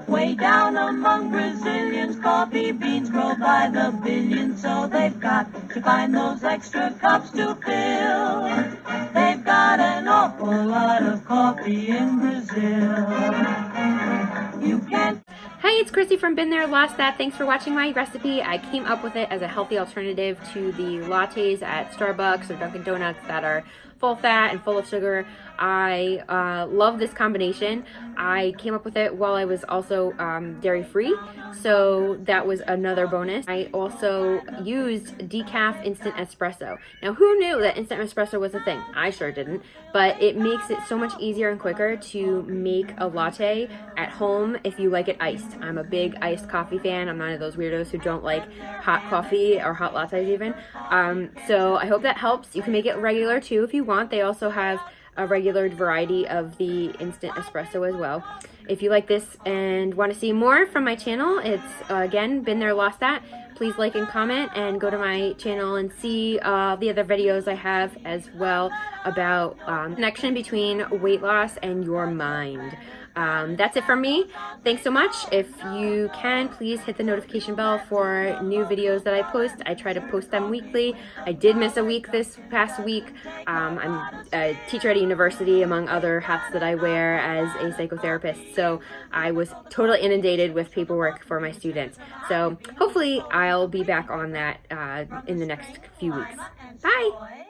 Way down among Brazilians, coffee beans grow by the billions, so they've got to find those extra cups to fill. They've got an awful lot of coffee in Brazil. You can't. Hey, it's Chrissy from Been There, Lost That. Thanks for watching my recipe. I came up with it as a healthy alternative to the lattes at Starbucks or Dunkin' Donuts that are full fat and full of sugar. I love this combination. I came up with it while I was also dairy free, so that was another bonus. I also used decaf instant espresso. Now, who knew that instant espresso was a thing? I sure didn't, but it makes it so much easier and quicker to make a latte at home if you like it iced. I'm a big iced coffee fan. I'm one of those weirdos who don't like hot coffee or hot lattes even. So I hope that helps. You can make it regular too if you want. They also have a regular variety of the instant espresso as well. If you like this and want to see more from my channel, it's again Been There, Lost That. Please like and comment and go to my channel and see the other videos I have as well about connection between weight loss and your mind. That's it from me. Thanks so much. If you can, please hit the notification bell for new videos that I post. I try to post them weekly. I did miss a week this past week. I'm a teacher at a university, among other hats that I wear as a psychotherapist. So I was totally inundated with paperwork for my students. So hopefully I'll be back on that in the next few weeks. Bye!